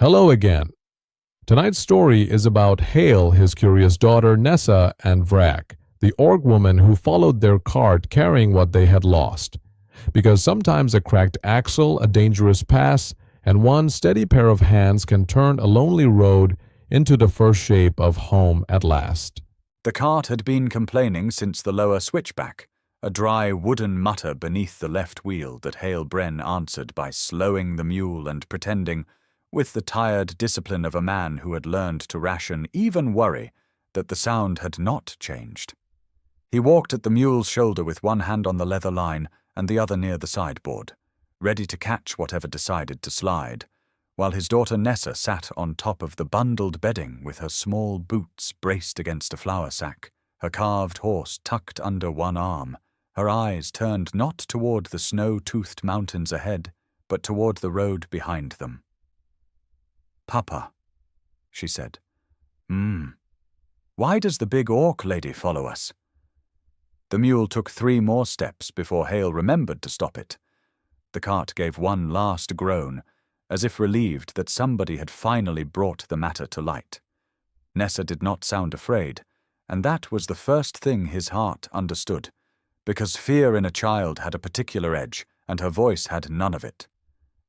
Hello again. Tonight's story is about Hale, his curious daughter Nessa, and Vrak, the orc woman who followed their cart carrying what they had lost. Because sometimes a cracked axle, a dangerous pass, and one steady pair of hands can turn a lonely road into the first shape of home at last. The cart had been complaining since the lower switchback, a dry wooden mutter beneath the left wheel that Hale Brenn answered by slowing the mule and pretending, with the tired discipline of a man who had learned to ration even worry, that the sound had not changed. He walked at the mule's shoulder with one hand on the leather line and the other near the sideboard, ready to catch whatever decided to slide, while his daughter Nessa sat on top of the bundled bedding with her small boots braced against a flour sack, her carved horse tucked under one arm, her eyes turned not toward the snow-toothed mountains ahead, but toward the road behind them. "Papa," she said. Why does the big orc lady follow us?" The mule took 3 more steps before Hale remembered to stop it. The cart gave one last groan, as if relieved that somebody had finally brought the matter to light. Nessa did not sound afraid, and that was the first thing his heart understood, because fear in a child had a particular edge, and her voice had none of it.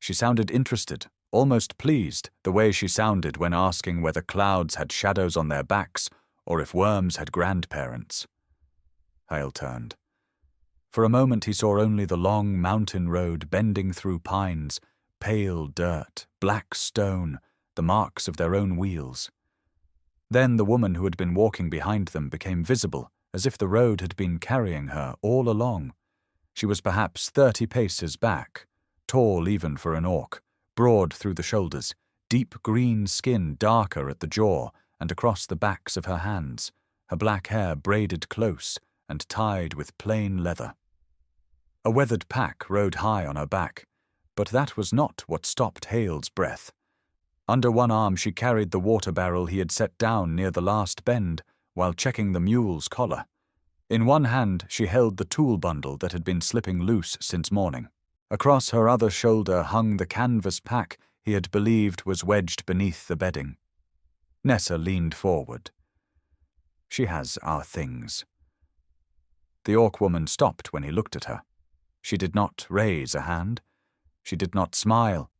She sounded interested, almost pleased, the way she sounded when asking whether clouds had shadows on their backs or if worms had grandparents. Hale turned. For a moment he saw only the long mountain road bending through pines, pale dirt, black stone, the marks of their own wheels. Then the woman who had been walking behind them became visible, as if the road had been carrying her all along. She was perhaps 30 paces back, tall even for an orc, broad through the shoulders, deep green skin darker at the jaw and across the backs of her hands, her black hair braided close and tied with plain leather. A weathered pack rode high on her back, but that was not what stopped Hale's breath. Under one arm she carried the water barrel he had set down near the last bend while checking the mule's collar. In one hand she held the tool bundle that had been slipping loose since morning. Across her other shoulder hung the canvas pack he had believed was wedged beneath the bedding. Nessa leaned forward. "She has our things." The orc woman stopped when he looked at her. She did not raise a hand. She did not smile.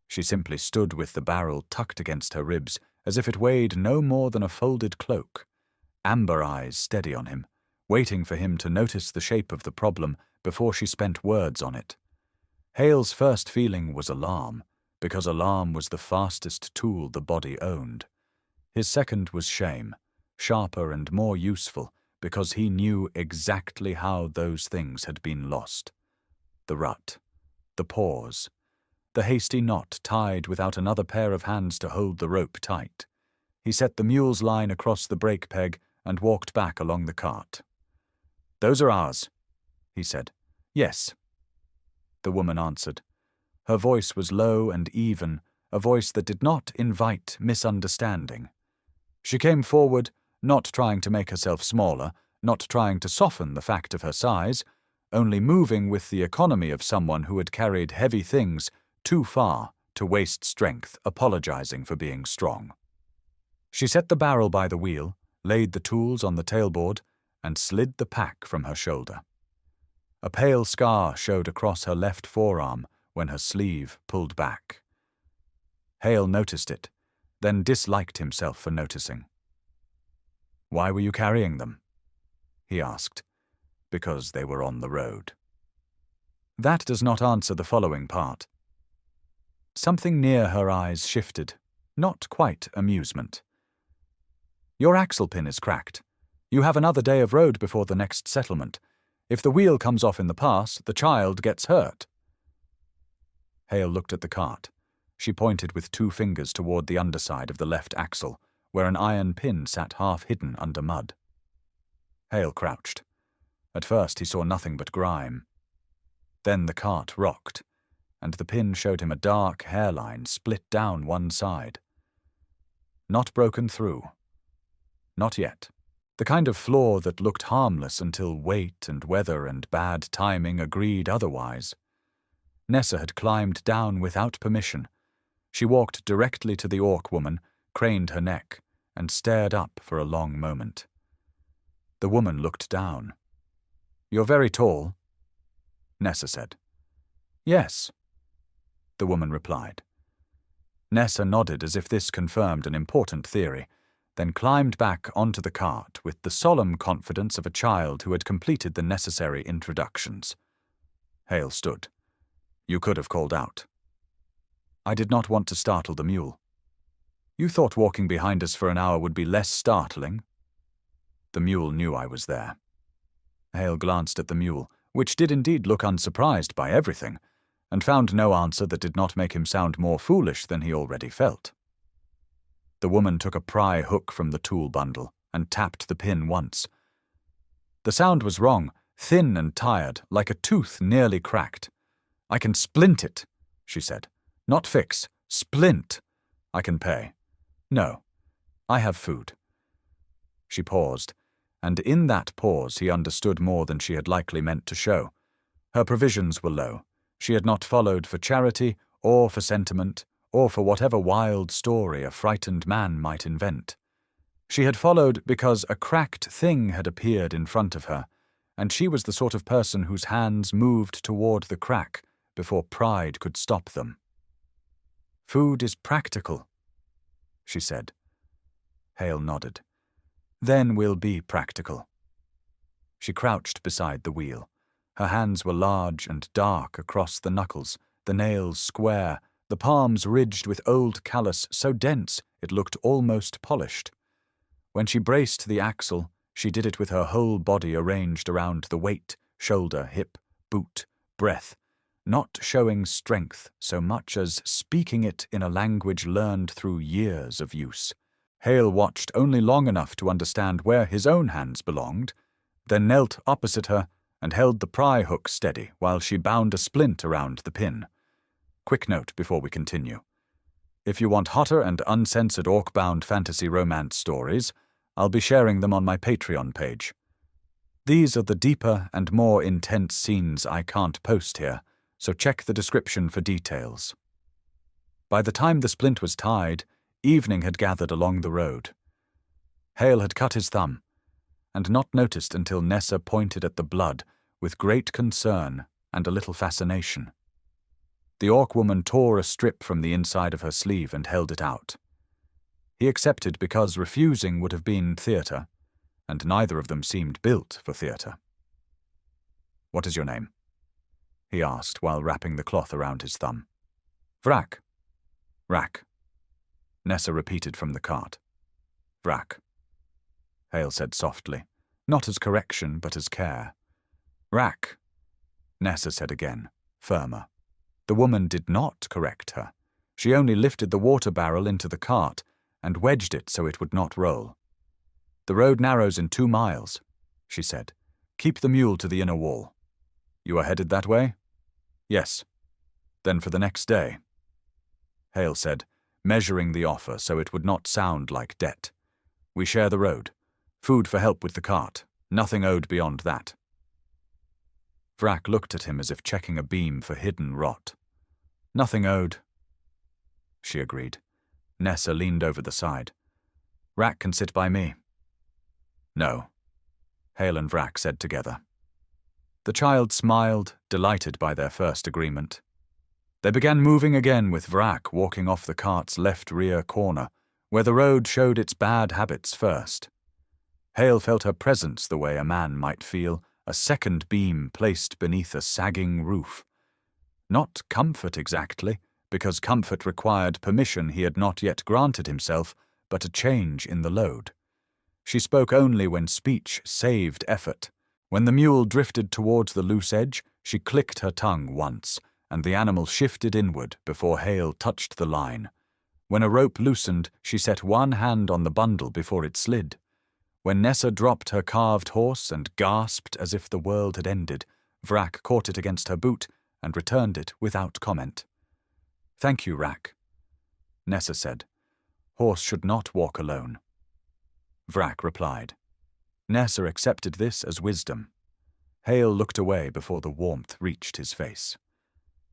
She simply stood with the barrel tucked against her ribs, as if it weighed no more than a folded cloak, amber eyes steady on him, waiting for him to notice the shape of the problem before she spent words on it. Hale's first feeling was alarm, because alarm was the fastest tool the body owned. His second was shame, sharper and more useful, because he knew exactly how those things had been lost. The rut, the pause, the hasty knot tied without another pair of hands to hold the rope tight. He set the mule's line across the brake peg and walked back along the cart. "Those are ours," he said. "Yes," the woman answered. Her voice was low and even, a voice that did not invite misunderstanding. She came forward, not trying to make herself smaller, not trying to soften the fact of her size, only moving with the economy of someone who had carried heavy things too far to waste strength apologizing for being strong. She set the barrel by the wheel, laid the tools on the tailboard, and slid the pack from her shoulder. A pale scar showed across her left forearm when her sleeve pulled back. Hale noticed it, then disliked himself for noticing. "Why were you carrying them?" he asked. "Because they were on the road." That does not answer the following part. Something near her eyes shifted, not quite amusement. "Your axle pin is cracked. You have another day of road before the next settlement. If the wheel comes off in the pass, the child gets hurt." Hale looked at the cart. She pointed with 2 fingers toward the underside of the left axle, where an iron pin sat half hidden under mud. Hale crouched. At first he saw nothing but grime. Then the cart rocked, and the pin showed him a dark hairline split down one side. Not broken through. Not yet. The kind of flaw that looked harmless until weight and weather and bad timing agreed otherwise. Nessa had climbed down without permission. She walked directly to the orc woman, craned her neck, and stared up for a long moment. The woman looked down. "You're very tall," Nessa said. "Yes," the woman replied. Nessa nodded as if this confirmed an important theory, then climbed back onto the cart with the solemn confidence of a child who had completed the necessary introductions. Hale stood. "You could have called out." "I did not want to startle the mule." "You thought walking behind us for an hour would be less startling?" "The mule knew I was there." Hale glanced at the mule, which did indeed look unsurprised by everything, and found no answer that did not make him sound more foolish than he already felt. The woman took a pry hook from the tool bundle and tapped the pin once. The sound was wrong, thin and tired, like a tooth nearly cracked. "I can splint it," she said. "Not fix, splint. I can pay. No, I have food." She paused, and in that pause he understood more than she had likely meant to show. Her provisions were low. She had not followed for charity, or for sentiment, or for whatever wild story a frightened man might invent. She had followed because a cracked thing had appeared in front of her, and she was the sort of person whose hands moved toward the crack before pride could stop them. "Food is practical," she said. Hale nodded. "Then we'll be practical." She crouched beside the wheel. Her hands were large and dark across the knuckles, the nails square, the palms ridged with old callus so dense it looked almost polished. When she braced the axle, she did it with her whole body arranged around the weight, shoulder, hip, boot, breath, not showing strength so much as speaking it in a language learned through years of use. Hale watched only long enough to understand where his own hands belonged, then knelt opposite her and held the pry hook steady while she bound a splint around the pin. Quick note before we continue. If you want hotter and uncensored orc-bound fantasy romance stories, I'll be sharing them on my Patreon page. These are the deeper and more intense scenes I can't post here, so check the description for details. By the time the splint was tied, evening had gathered along the road. Hale had cut his thumb, and not noticed until Nessa pointed at the blood with great concern and a little fascination. The orc woman tore a strip from the inside of her sleeve and held it out. He accepted because refusing would have been theatre, and neither of them seemed built for theatre. "What is your name?" he asked while wrapping the cloth around his thumb. "Vrak." "Rak," Nessa repeated from the cart. "Vrak," Hale said softly, not as correction but as care. "Rak," Nessa said again, firmer. The woman did not correct her. She only lifted the water barrel into the cart and wedged it so it would not roll. "The road narrows in 2 miles, she said. "Keep the mule to the inner wall." "You are headed that way?" "Yes." "Then for the next day," Hale said, measuring the offer so it would not sound like debt. "We share the road. Food for help with the cart. Nothing owed beyond that." Vrak looked at him as if checking a beam for hidden rot. "Nothing owed," she agreed. Nessa leaned over the side. "Rak can sit by me." "No," Hale and Vrak said together. The child smiled, delighted by their first agreement. They began moving again with Vrak walking off the cart's left rear corner, where the road showed its bad habits first. Hale felt her presence the way a man might feel a second beam placed beneath a sagging roof. Not comfort exactly, because comfort required permission he had not yet granted himself, but a change in the load. She spoke only when speech saved effort. When the mule drifted towards the loose edge, she clicked her tongue once, and the animal shifted inward before Hale touched the line. When a rope loosened, she set one hand on the bundle before it slid. When Nessa dropped her carved horse and gasped as if the world had ended, Vrak caught it against her boot and returned it without comment. "Thank you, Rak," Nessa said. "Horse should not walk alone." Vrak replied. Nessa accepted this as wisdom. Hale looked away before the warmth reached his face.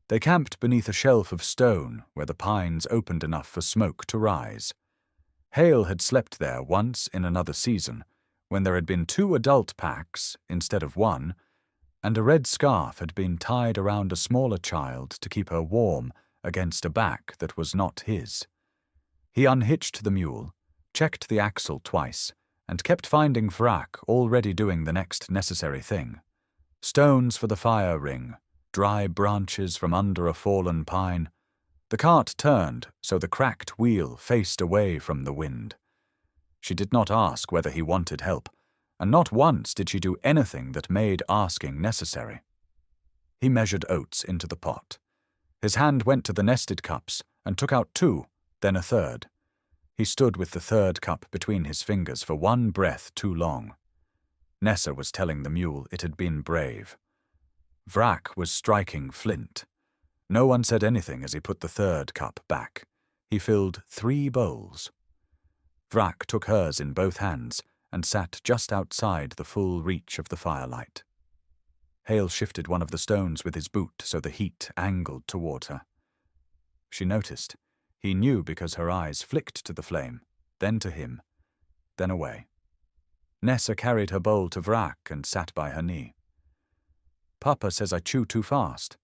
They camped beneath a shelf of stone where the pines opened enough for smoke to rise. Hale had slept there once in another season, when there had been 2 adult packs instead of 1, and a red scarf had been tied around a smaller child to keep her warm against a back that was not his. He unhitched the mule, checked the axle twice, and kept finding Vrak already doing the next necessary thing. Stones for the fire ring, dry branches from under a fallen pine. The cart turned so the cracked wheel faced away from the wind. She did not ask whether he wanted help, and not once did she do anything that made asking necessary. He measured oats into the pot. His hand went to the nested cups and took out 2, then a third. He stood with the third cup between his fingers for one breath too long. Nessa was telling the mule it had been brave. Vrak was striking flint. No one said anything as he put the third cup back. He filled 3 bowls. Vrak took hers in both hands and sat just outside the full reach of the firelight. Hale shifted one of the stones with his boot so the heat angled toward her. She noticed. He knew because her eyes flicked to the flame, then to him, then away. Nessa carried her bowl to Vrak and sat by her knee. "Papa says I chew too fast."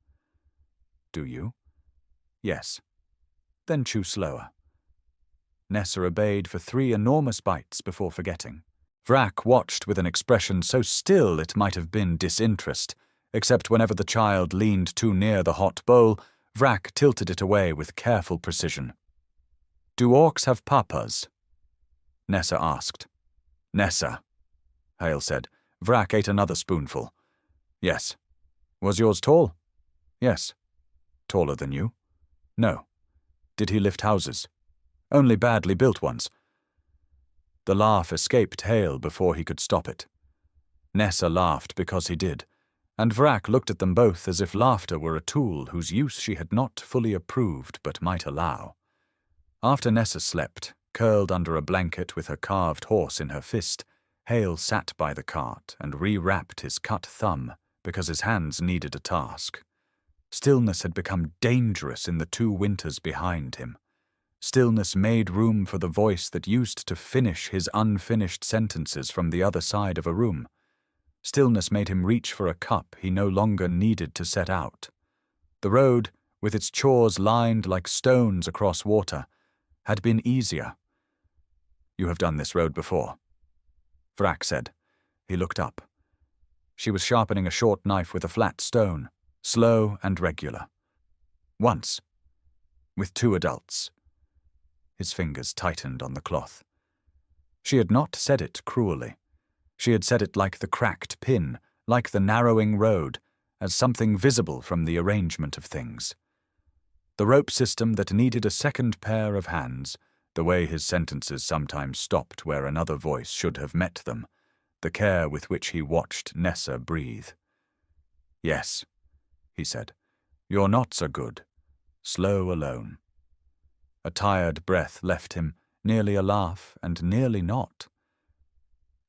"Do you?" "Yes." "Then chew slower." Nessa obeyed for 3 enormous bites before forgetting. Vrak watched with an expression so still it might have been disinterest, except whenever the child leaned too near the hot bowl, Vrak tilted it away with careful precision. "Do orcs have papas?" Nessa asked. "Nessa," Hale said. Vrak ate another spoonful. "Yes." "Was yours tall?" "Yes." "Taller than you?" "No." "Did he lift houses?" "Only badly built ones." The laugh escaped Hale before he could stop it. Nessa laughed because he did, and Vrak looked at them both as if laughter were a tool whose use she had not fully approved but might allow. After Nessa slept, curled under a blanket with her carved horse in her fist, Hale sat by the cart and rewrapped his cut thumb because his hands needed a task. Stillness had become dangerous in the 2 winters behind him. Stillness made room for the voice that used to finish his unfinished sentences from the other side of a room. Stillness made him reach for a cup he no longer needed to set out. The road, with its chores lined like stones across water, had been easier. "You have done this road before," Vrak said. He looked up. She was sharpening a short knife with a flat stone, slow and regular. "Once. With 2 adults." His fingers tightened on the cloth. She had not said it cruelly. She had said it like the cracked pin, like the narrowing road, as something visible from the arrangement of things. The rope system that needed a second pair of hands, the way his sentences sometimes stopped where another voice should have met them, the care with which he watched Nessa breathe. "Yes," he said, "you're not so good. Slow alone." A tired breath left him, nearly a laugh and nearly not.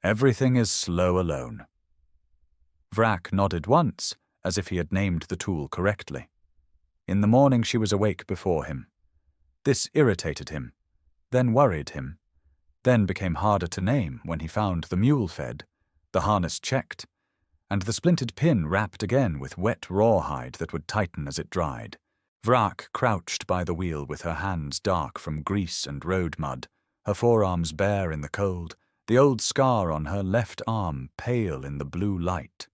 "Everything is slow alone." Vrak nodded once, as if he had named the tool correctly. In the morning she was awake before him. This irritated him, then worried him, then became harder to name when he found the mule fed, the harness checked, and the splintered pin wrapped again with wet rawhide that would tighten as it dried. Vrak crouched by the wheel with her hands dark from grease and road mud, her forearms bare in the cold, the old scar on her left arm pale in the blue light.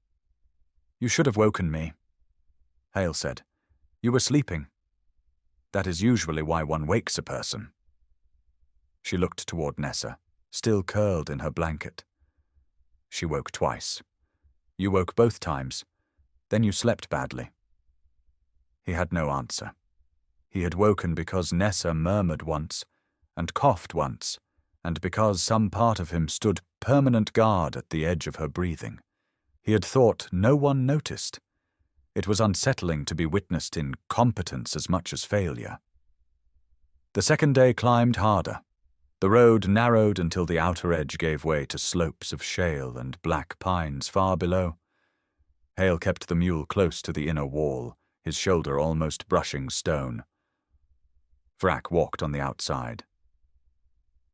"You should have woken me," Hale said. "You were sleeping. That is usually why one wakes a person." She looked toward Nessa, still curled in her blanket. She woke twice. "You woke both times. Then you slept badly." He had no answer. He had woken because Nessa murmured once, and coughed once, and because some part of him stood permanent guard at the edge of her breathing. He had thought no one noticed. It was unsettling to be witnessed in competence as much as failure. The second day climbed harder. The road narrowed until the outer edge gave way to slopes of shale and black pines far below. Hale kept the mule close to the inner wall, his shoulder almost brushing stone. Vrak walked on the outside.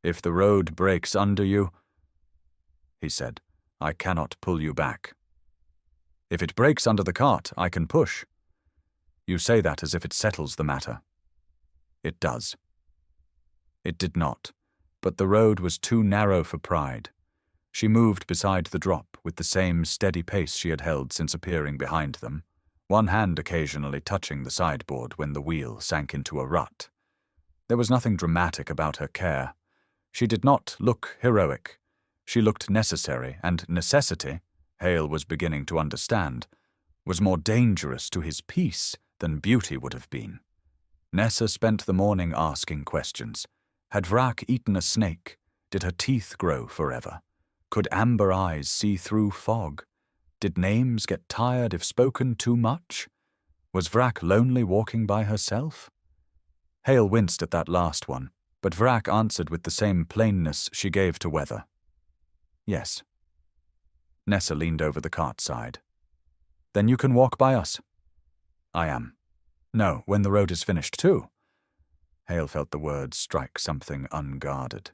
"If the road breaks under you," he said, "I cannot pull you back. If it breaks under the cart, I can push. You say that as if it settles the matter. It does." It did not, but the road was too narrow for pride. She moved beside the drop with the same steady pace she had held since appearing behind them, one hand occasionally touching the sideboard when the wheel sank into a rut. There was nothing dramatic about her care. She did not look heroic. She looked necessary, and necessity, Hale was beginning to understand, was more dangerous to his peace than beauty would have been. Nessa spent the morning asking questions. Had Vrak eaten a snake? Did her teeth grow forever? Could amber eyes see through fog? Did names get tired if spoken too much? Was Vrak lonely walking by herself? Hale winced at that last one, but Vrak answered with the same plainness she gave to weather. Yes. Nessa leaned over the cart side. "Then you can walk by us." "I am." "No, when the road is finished too." Hale felt the words strike something unguarded.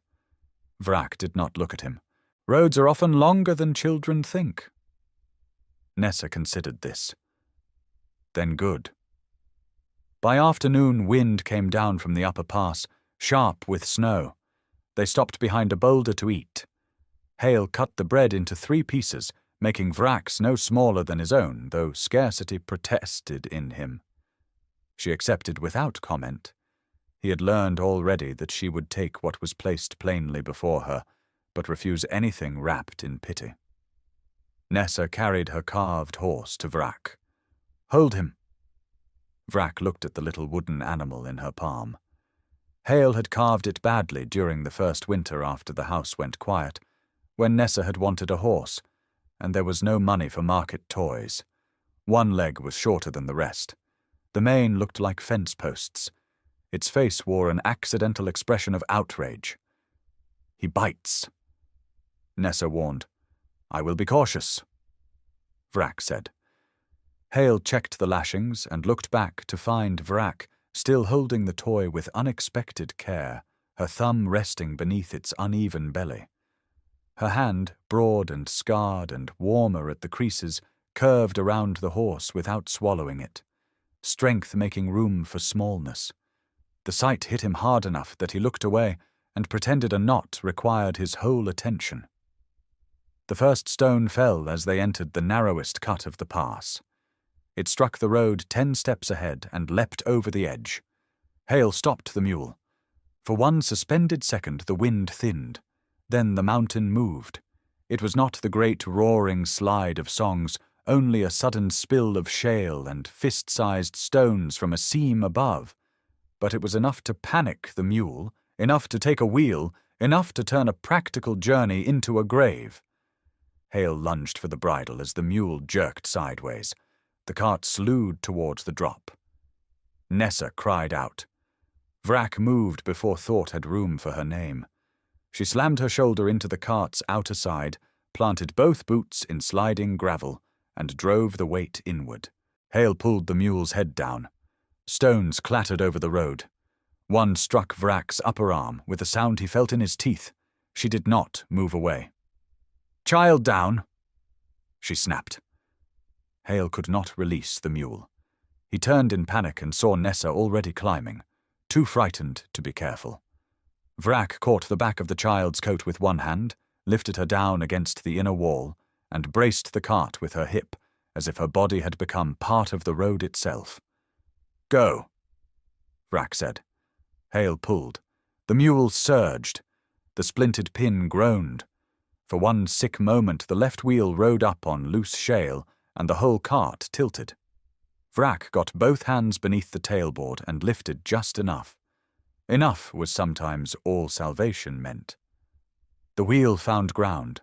Vrak did not look at him. "Roads are often longer than children think." Nessa considered this. Then good. By afternoon, wind came down from the upper pass, sharp with snow. They stopped behind a boulder to eat. Hale cut the bread into 3 pieces, making Vrak's no smaller than his own, though scarcity protested in him. She accepted without comment. He had learned already that she would take what was placed plainly before her, but refuse anything wrapped in pity. Nessa carried her carved horse to Vrak. "Hold him." Vrak looked at the little wooden animal in her palm. Hale had carved it badly during the first winter after the house went quiet, when Nessa had wanted a horse, and there was no money for market toys. One leg was shorter than the rest. The mane looked like fence posts. Its face wore an accidental expression of outrage. "He bites." Nessa warned. "I will be cautious," Vrak said. Hale checked the lashings and looked back to find Vrak still holding the toy with unexpected care, her thumb resting beneath its uneven belly. Her hand, broad and scarred and warmer at the creases, curved around the horse without swallowing it, strength making room for smallness. The sight hit him hard enough that he looked away and pretended a knot required his whole attention. The first stone fell as they entered the narrowest cut of the pass. It struck the road 10 steps ahead and leapt over the edge. Hale stopped the mule. For one suspended second the wind thinned. Then the mountain moved. It was not the great roaring slide of songs, only a sudden spill of shale and fist-sized stones from a seam above. But it was enough to panic the mule, enough to take a wheel, enough to turn a practical journey into a grave. Hale lunged for the bridle as the mule jerked sideways. The cart slewed towards the drop. Nessa cried out. Vrak moved before thought had room for her name. She slammed her shoulder into the cart's outer side, planted both boots in sliding gravel, and drove the weight inward. Hale pulled the mule's head down. Stones clattered over the road. One struck Vrak's upper arm with a sound he felt in his teeth. She did not move away. "Child down," she snapped. Hale could not release the mule. He turned in panic and saw Nessa already climbing, too frightened to be careful. Vrak caught the back of the child's coat with one hand, lifted her down against the inner wall, and braced the cart with her hip, as if her body had become part of the road itself. "Go," Vrak said. Hale pulled. The mule surged. The splintered pin groaned. For one sick moment the left wheel rode up on loose shale, and the whole cart tilted. Vrak got both hands beneath the tailboard and lifted just enough. Enough was sometimes all salvation meant. The wheel found ground.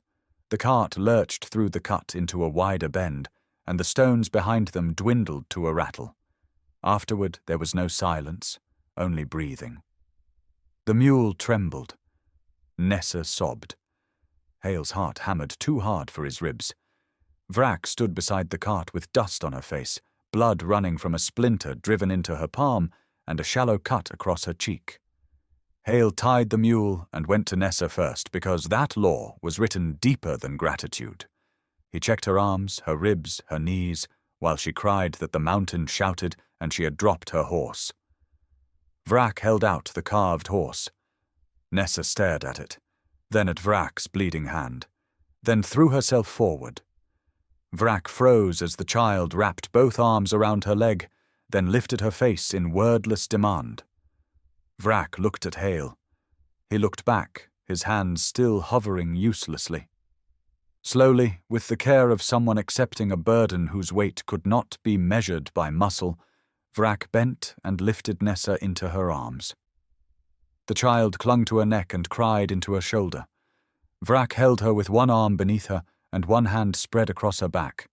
The cart lurched through the cut into a wider bend, and the stones behind them dwindled to a rattle. Afterward there was no silence, only breathing. The mule trembled. Nessa sobbed. Hale's heart hammered too hard for his ribs. Vrak stood beside the cart with dust on her face, blood running from a splinter driven into her palm and a shallow cut across her cheek. Hale tied the mule and went to Nessa first because that law was written deeper than gratitude. He checked her arms, her ribs, her knees, while she cried that the mountain shouted and she had dropped her horse. Vrak held out the carved horse. Nessa stared at it, then at Vrak's bleeding hand, then threw herself forward. Vrak froze as the child wrapped both arms around her leg, then lifted her face in wordless demand. Vrak looked at Hale. He looked back, his hands still hovering uselessly. Slowly, with the care of someone accepting a burden whose weight could not be measured by muscle, Vrak bent and lifted Nessa into her arms. The child clung to her neck and cried into her shoulder. Vrak held her with one arm beneath her and one hand spread across her back,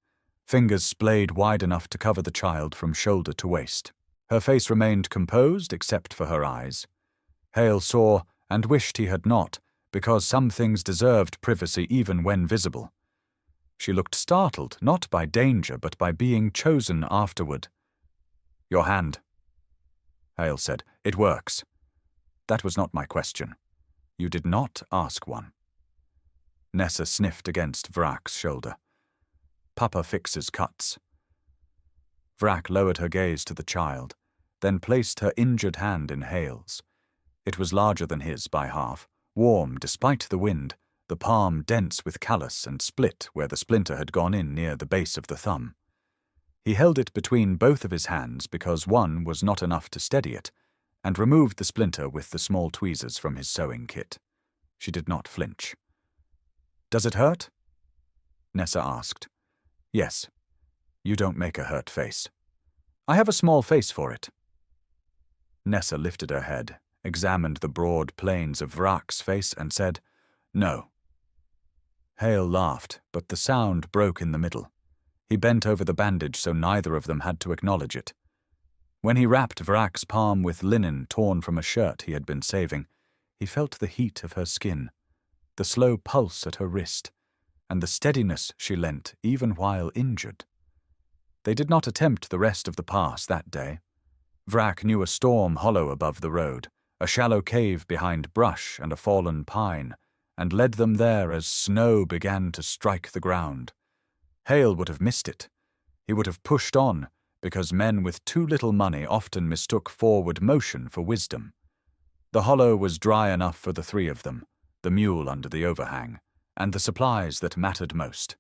fingers splayed wide enough to cover the child from shoulder to waist. Her face remained composed except for her eyes. Hale saw, and wished he had not, because some things deserved privacy even when visible. She looked startled, not by danger, but by being chosen afterward. "Your hand," Hale said. "It works." "That was not my question. You did not ask one." Nessa sniffed against Vrak's shoulder. "Papa fixes cuts." Vrak lowered her gaze to the child, then placed her injured hand in Hale's. It was larger than his by half, warm despite the wind, the palm dense with callus and split where the splinter had gone in near the base of the thumb. He held it between both of his hands because one was not enough to steady it, and removed the splinter with the small tweezers from his sewing kit. She did not flinch. "Does it hurt?" Nessa asked. "Yes. You don't make a hurt face." "I have a small face for it." Nessa lifted her head, examined the broad planes of Vrak's face, and said, "No." Hale laughed, but the sound broke in the middle. He bent over the bandage so neither of them had to acknowledge it. When he wrapped Vrak's palm with linen torn from a shirt he had been saving, he felt the heat of her skin, the slow pulse at her wrist, and the steadiness she lent even while injured. They did not attempt the rest of the pass that day. Vrak knew a storm hollow above the road, a shallow cave behind brush and a fallen pine, and led them there as snow began to strike the ground. Hale would have missed it. He would have pushed on, because men with too little money often mistook forward motion for wisdom. The hollow was dry enough for the three of them, the mule under the overhang, and the supplies that mattered most.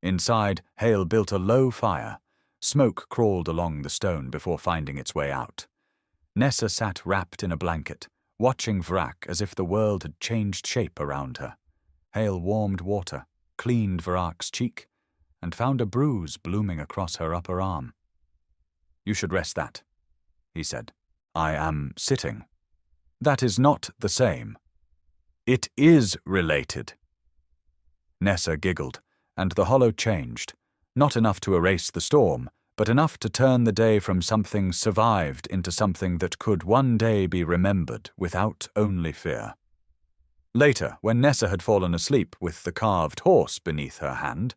Inside, Hale built a low fire. Smoke crawled along the stone before finding its way out. Nessa sat wrapped in a blanket, watching Vrak as if the world had changed shape around her. Hale warmed water, cleaned Vrak's cheek, and found a bruise blooming across her upper arm. "You should rest that," he said. "I am sitting." "That is not the same." "It is related." Nessa giggled, and the hollow changed, not enough to erase the storm, but enough to turn the day from something survived into something that could one day be remembered without only fear. Later, when Nessa had fallen asleep with the carved horse beneath her hand,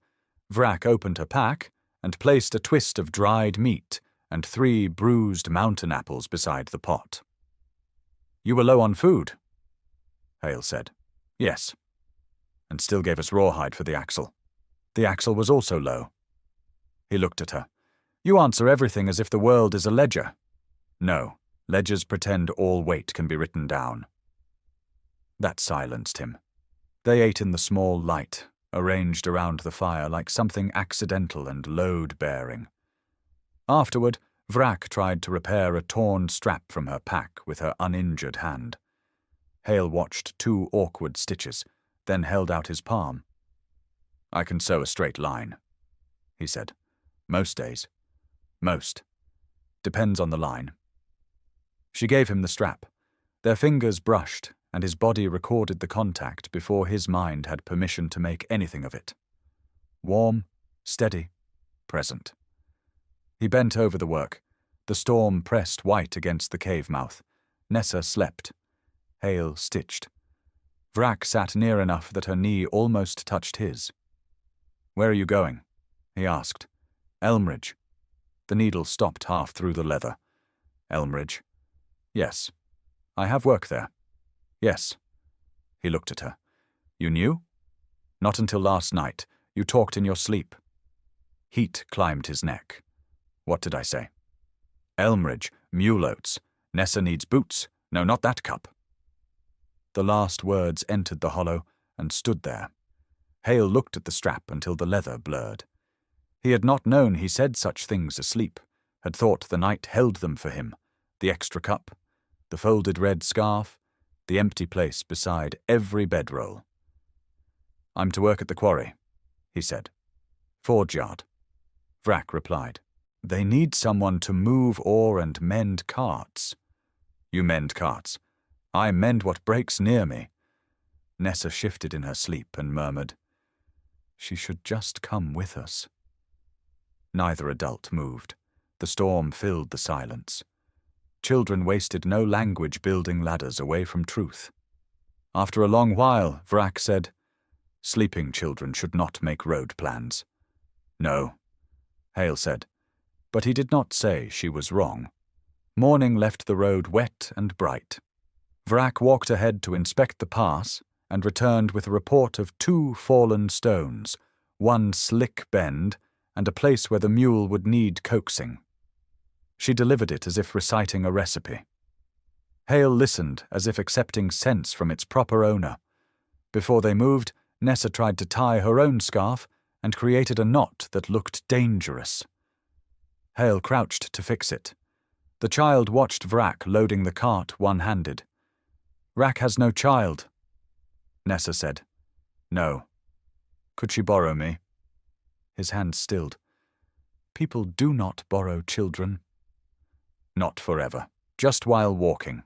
Vrak opened her pack and placed a twist of dried meat and 3 bruised mountain apples beside the pot. "You were low on food," Hale said. "Yes." "And still gave us rawhide for the axle." "The axle was also low." He looked at her. "You answer everything as if the world is a ledger." "No, ledgers pretend all weight can be written down." That silenced him. They ate in the small light, arranged around the fire like something accidental and load-bearing. Afterward, Vrak tried to repair a torn strap from her pack with her uninjured hand. Hale watched 2 awkward stitches, then held out his palm. "I can sew a straight line," he said. "Most days. Most. Depends on the line." She gave him the strap. Their fingers brushed, and his body recorded the contact before his mind had permission to make anything of it. Warm, steady, present. He bent over the work. The storm pressed white against the cave mouth. Nessa slept. Hale stitched. Vrak sat near enough that her knee almost touched his. "Where are you going?" he asked. "Elmridge." The needle stopped half through the leather. Elmridge. Yes. I have work there. Yes. He looked at her. You knew? Not until last night. You talked in your sleep. Heat climbed his neck. What did I say? Elmridge, mule oats. Nessa needs boots. No, not that cup. The last words entered the hollow and stood there. Hale looked at the strap until the leather blurred. He had not known he said such things asleep, had thought the night held them for him, the extra cup, the folded red scarf, the empty place beside every bedroll. I'm to work at the quarry, he said. Forge yard. Vrak replied. They need someone to move ore and mend carts. You mend carts. I mend what breaks near me. Nessa shifted in her sleep and murmured, She should just come with us. Neither adult moved. The storm filled the silence. Children wasted no language building ladders away from truth. After a long while, Vrak said, Sleeping children should not make road plans. No, Hale said, but he did not say she was wrong. Morning left the road wet and bright. Vrak walked ahead to inspect the pass and returned with a report of 2 fallen stones, 1 slick bend, and a place where the mule would need coaxing. She delivered it as if reciting a recipe. Hale listened as if accepting sense from its proper owner. Before they moved, Nessa tried to tie her own scarf and created a knot that looked dangerous. Hale crouched to fix it. The child watched Vrak loading the cart one-handed. Vrak has no child. Nessa said, No. Could she borrow me? His hand stilled. People do not borrow children. Not forever, just while walking.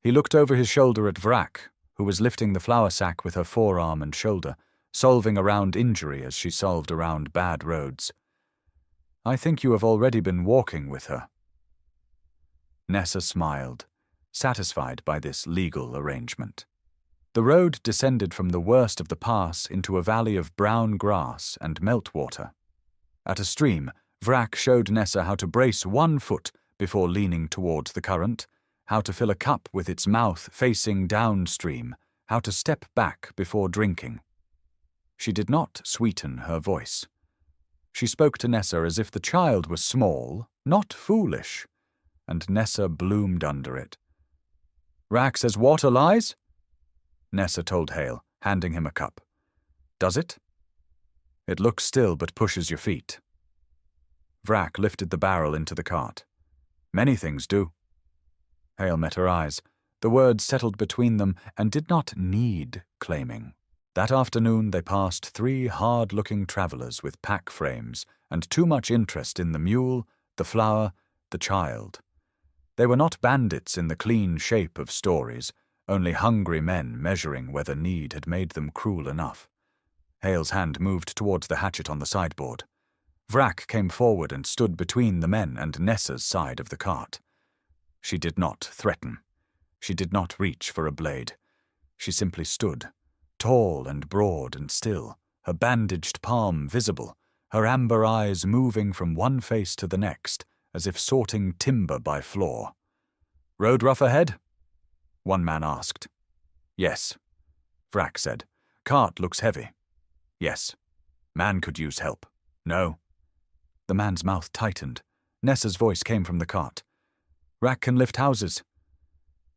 He looked over his shoulder at Vrak, who was lifting the flour sack with her forearm and shoulder, solving a round injury as she solved around bad roads. I think you have already been walking with her. Nessa smiled, satisfied by this legal arrangement. The road descended from the worst of the pass into a valley of brown grass and meltwater. At a stream, Vrak showed Nessa how to brace 1 foot before leaning towards the current, how to fill a cup with its mouth facing downstream, how to step back before drinking. She did not sweeten her voice. She spoke to Nessa as if the child was small, not foolish, and Nessa bloomed under it. Vrak says water lies? Nessa told Hale, handing him a cup. Does it? It looks still but pushes your feet. Vrak lifted the barrel into the cart. Many things do. Hale met her eyes. The words settled between them and did not need claiming. That afternoon they passed 3 hard-looking travellers with pack frames and too much interest in the mule, the flour, the child. They were not bandits in the clean shape of stories, only hungry men measuring whether need had made them cruel enough. Hale's hand moved towards the hatchet on the sideboard. Vrak came forward and stood between the men and Nessa's side of the cart. She did not threaten. She did not reach for a blade. She simply stood, tall and broad and still, her bandaged palm visible, her amber eyes moving from one face to the next, as if sorting timber by flaw. Road rough ahead? One man asked. Yes. Vrak said. Cart looks heavy. Yes. Man could use help. No. The man's mouth tightened. Nessa's voice came from the cart. Vrak can lift houses.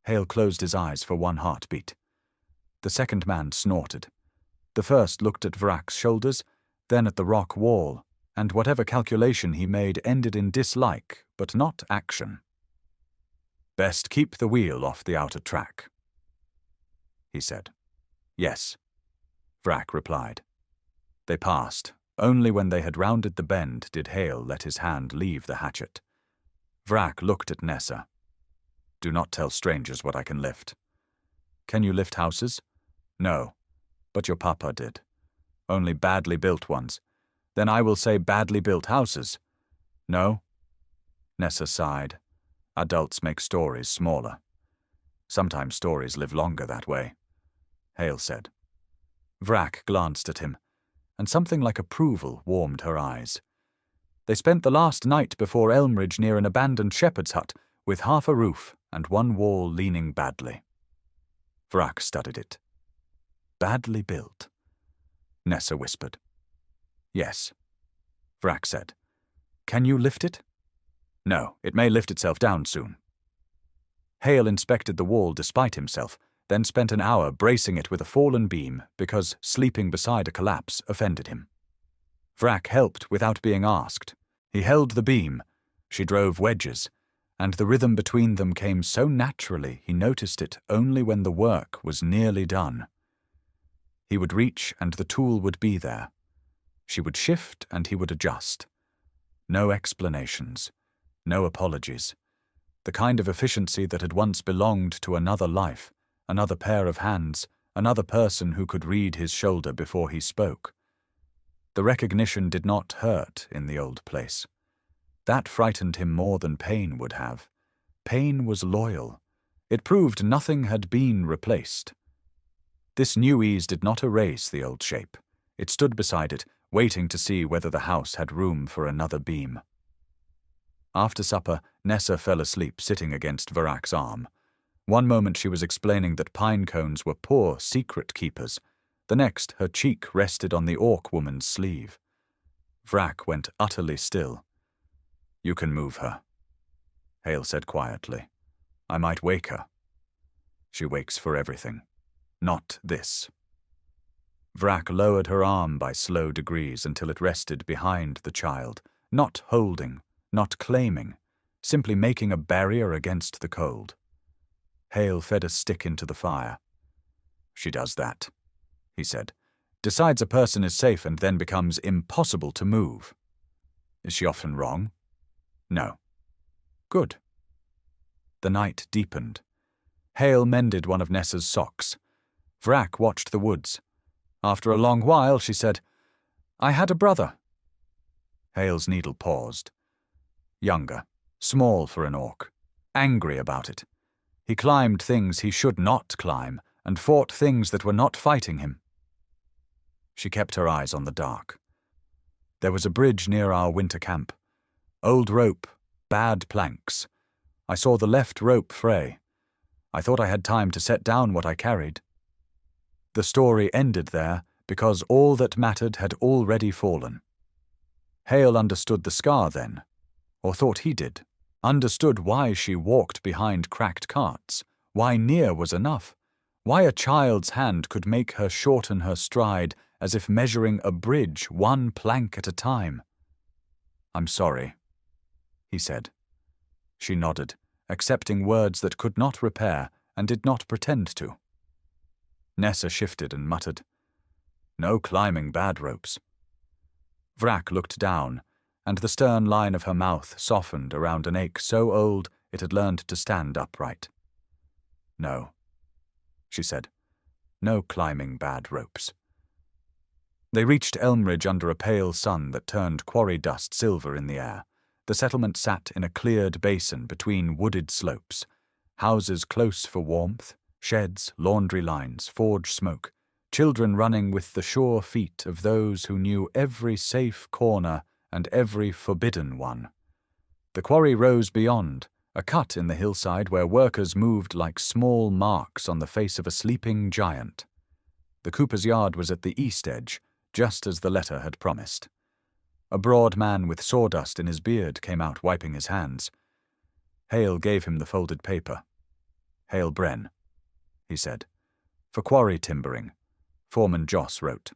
Hale closed his eyes for 1 heartbeat. The second man snorted. The first looked at Vrak's shoulders, then at the rock wall, and whatever calculation he made ended in dislike, but not action. Best keep the wheel off the outer track, he said. Yes, Vrak replied. They passed. Only when they had rounded the bend did Hale let his hand leave the hatchet. Vrak looked at Nessa. Do not tell strangers what I can lift. Can you lift houses? No, but your papa did. Only badly built ones. Then I will say badly built houses. No? Nessa sighed. Adults make stories smaller. Sometimes stories live longer that way, Hale said. Vrak glanced at him, and something like approval warmed her eyes. They spent the last night before Elmridge near an abandoned shepherd's hut, with half a roof and one wall leaning badly. Vrak studied it. Badly built. Nessa whispered. Yes, Vrak said. Can you lift it? No, it may lift itself down soon. Hale inspected the wall despite himself, then spent an hour bracing it with a fallen beam because sleeping beside a collapse offended him. Vrak helped without being asked. He held the beam, she drove wedges, and the rhythm between them came so naturally he noticed it only when the work was nearly done. He would reach and the tool would be there. She would shift and he would adjust. No explanations, no apologies. The kind of efficiency that had once belonged to another life, another pair of hands, another person who could read his shoulder before he spoke. The recognition did not hurt in the old place. That frightened him more than pain would have. Pain was loyal. It proved nothing had been replaced. This new ease did not erase the old shape. It stood beside it, waiting to see whether the house had room for another beam. After supper, Nessa fell asleep sitting against Vrak's arm. One moment she was explaining that pine cones were poor secret keepers. The next, her cheek rested on the orc woman's sleeve. Vrak went utterly still. You can move her, Hale said quietly. I might wake her. She wakes for everything. Not this. Vrak lowered her arm by slow degrees until it rested behind the child, not holding, not claiming, simply making a barrier against the cold. Hale fed a stick into the fire. She does that, he said. Decides a person is safe and then becomes impossible to move. Is she often wrong? No. Good. The night deepened. Hale mended one of Nessa's socks. Vrak watched the woods. After a long while, she said, I had a brother. Hale's needle paused. Younger, small for an orc, angry about it. He climbed things he should not climb and fought things that were not fighting him. She kept her eyes on the dark. There was a bridge near our winter camp. Old rope, bad planks. I saw the left rope fray. I thought I had time to set down what I carried. The story ended there because all that mattered had already fallen. Hale understood the scar then, or thought he did, understood why she walked behind cracked carts, why near was enough, why a child's hand could make her shorten her stride as if measuring a bridge one plank at a time. I'm sorry, he said. She nodded, accepting words that could not repair and did not pretend to. Nessa shifted and muttered, No climbing bad ropes. Vrak looked down, and the stern line of her mouth softened around an ache so old it had learned to stand upright. No, she said. No climbing bad ropes. They reached Elmridge under a pale sun that turned quarry dust silver in the air. The settlement sat in a cleared basin between wooded slopes, houses close for warmth, sheds, laundry lines, forge smoke, children running with the sure feet of those who knew every safe corner and every forbidden one. The quarry rose beyond, a cut in the hillside where workers moved like small marks on the face of a sleeping giant. The cooper's yard was at the east edge, just as the letter had promised. A broad man with sawdust in his beard came out wiping his hands. Hale gave him the folded paper. Hale Brenn, he said. For quarry timbering, Foreman Joss wrote.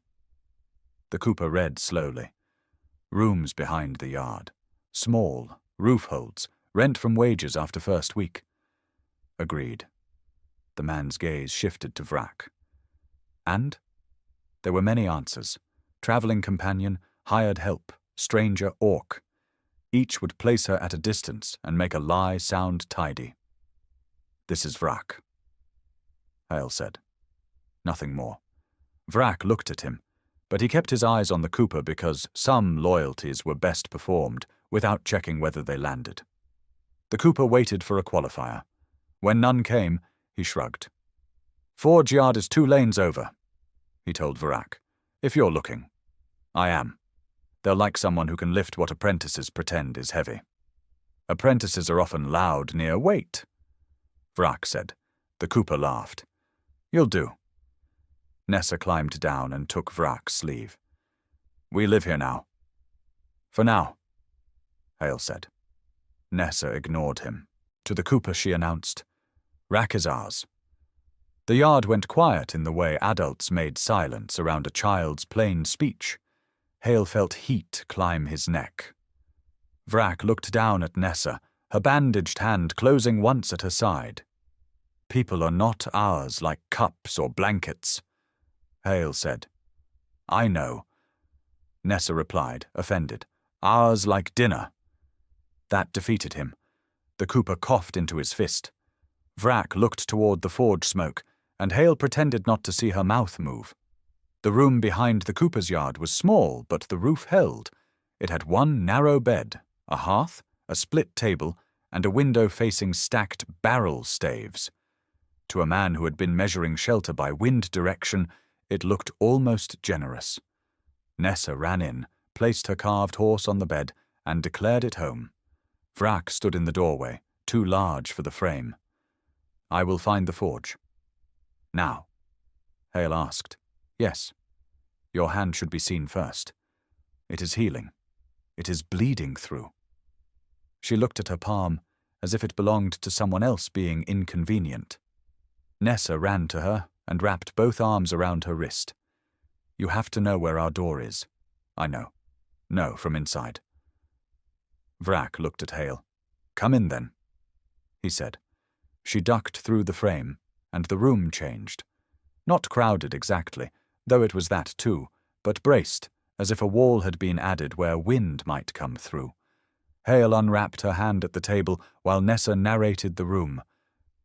The cooper read slowly. Rooms behind the yard. Small, roof holds, rent from wages after first week. Agreed. The man's gaze shifted to Vrak. And? There were many answers. Travelling companion, hired help, stranger orc. Each would place her at a distance and make a lie sound tidy. This is Vrak, Hale said. Nothing more. Vrak looked at him, but he kept his eyes on the cooper because some loyalties were best performed without checking whether they landed. The cooper waited for a qualifier. When none came, he shrugged. Forge yard is 2 lanes over, he told Vrak. If you're looking. I am. They'll like someone who can lift what apprentices pretend is heavy. Apprentices are often loud near weight, Vrak said. The cooper laughed. You'll do. Nessa climbed down and took Vrak's sleeve. We live here now. For now, Hale said. Nessa ignored him. To the cooper she announced, Vrak is ours. The yard went quiet in the way adults made silence around a child's plain speech. Hale felt heat climb his neck. Vrak looked down at Nessa, her bandaged hand closing once at her side. People are not ours like cups or blankets, Hale said. I know, Nessa replied, offended. Ours like dinner. That defeated him. The cooper coughed into his fist. Vrak looked toward the forge smoke, and Hale pretended not to see her mouth move. The room behind the cooper's yard was small, but the roof held. It had one narrow bed, a hearth, a split table, and a window facing stacked barrel staves. To a man who had been measuring shelter by wind direction, it looked almost generous. Nessa ran in, placed her carved horse on the bed, and declared it home. Vrak stood in the doorway, too large for the frame. I will find the forge. Now, Hale asked. Yes. Your hand should be seen first. It is healing. It is bleeding through. She looked at her palm, as if it belonged to someone else being inconvenient. Nessa ran to her and wrapped both arms around her wrist. You have to know where our door is. I know. No, from inside. Vrak looked at Hale. Come in, then, he said. She ducked through the frame, and the room changed. Not crowded exactly, though it was that too, but braced, as if a wall had been added where wind might come through. Hale unwrapped her hand at the table while Nessa narrated the room.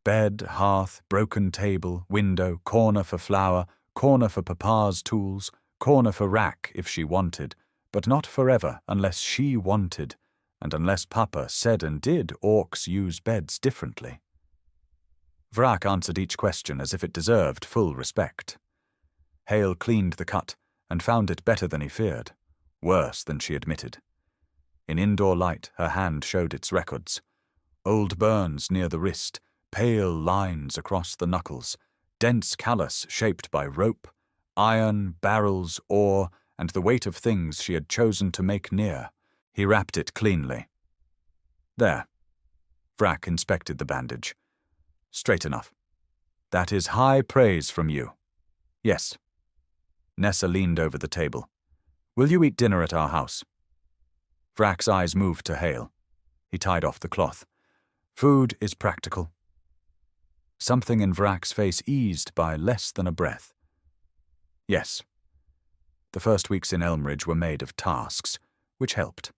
Bed, hearth, broken table, window, corner for flour, corner for Papa's tools, corner for Vrak if she wanted, but not forever unless she wanted, and unless Papa said and did orcs use beds differently. Vrak answered each question as if it deserved full respect. Hale cleaned the cut and found it better than he feared, worse than she admitted. In indoor light, her hand showed its records. Old burns near the wrist, pale lines across the knuckles, dense callus shaped by rope, iron, barrels, ore, and the weight of things she had chosen to make near. He wrapped it cleanly. There. Vrak inspected the bandage. Straight enough. That is high praise from you. Yes. Nessa leaned over the table. Will you eat dinner at our house? Vrak's eyes moved to Hale. He tied off the cloth. Food is practical. Something in Vrak's face eased by less than a breath. Yes. The first weeks in Elmridge were made of tasks, which helped.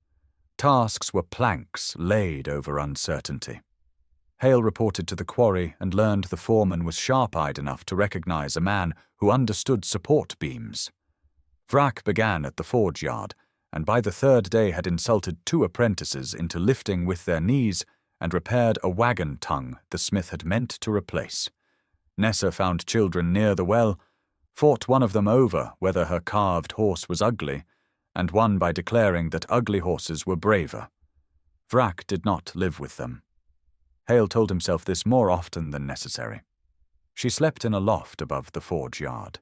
Tasks were planks laid over uncertainty. Hale reported to the quarry and learned the foreman was sharp-eyed enough to recognize a man who understood support beams. Vrak began at the forge yard, and by the third day had insulted 2 apprentices into lifting with their knees and repaired a wagon tongue the smith had meant to replace. Nessa found children near the well, fought one of them over whether her carved horse was ugly, and won by declaring that ugly horses were braver. Vrak did not live with them. Hale told himself this more often than necessary. She slept in a loft above the forge yard.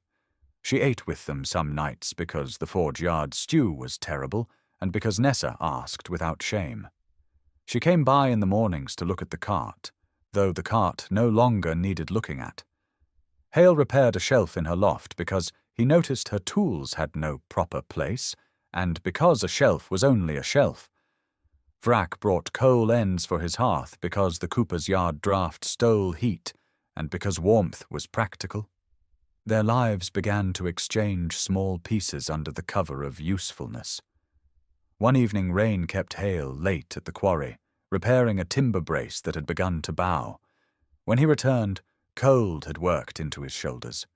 She ate with them some nights because the forge yard stew was terrible and because Nessa asked without shame. She came by in the mornings to look at the cart, though the cart no longer needed looking at. Hale repaired a shelf in her loft because he noticed her tools had no proper place, and because a shelf was only a shelf. Vrak brought coal ends for his hearth because the cooper's yard draft stole heat, and because warmth was practical. Their lives began to exchange small pieces under the cover of usefulness. One evening rain kept Hale late at the quarry, repairing a timber brace that had begun to bow. When he returned, cold had worked into his shoulders.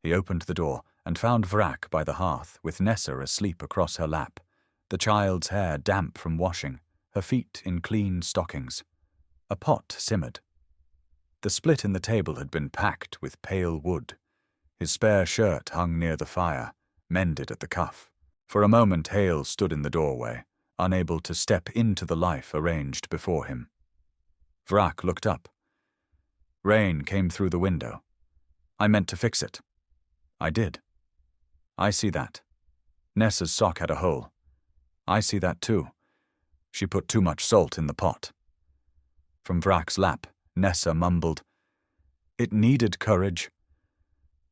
He opened the door and found Vrak by the hearth, with Nessa asleep across her lap, the child's hair damp from washing, her feet in clean stockings. A pot simmered. The split in the table had been packed with pale wood. His spare shirt hung near the fire, mended at the cuff. For a moment Hale stood in the doorway, unable to step into the life arranged before him. Vrak looked up. Rain came through the window. I meant to fix it. I did. I see that. Nessa's sock had a hole. I see that too. She put too much salt in the pot. From Vrak's lap, Nessa mumbled, "It needed courage."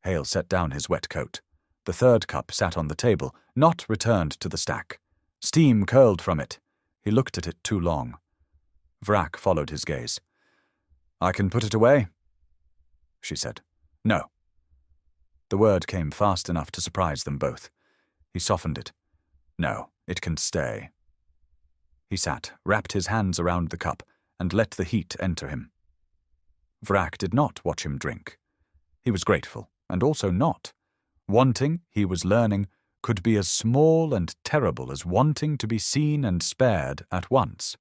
Hale set down his wet coat. The third cup sat on the table, not returned to the stack. Steam curled from it. He looked at it too long. Vrak followed his gaze. "I can put it away," she said. "No." The word came fast enough to surprise them both. He softened it. "No, it can stay." He sat, wrapped his hands around the cup, and let the heat enter him. Vrak did not watch him drink. He was grateful, and also not. Wanting, he was learning, could be as small and terrible as wanting to be seen and spared at once.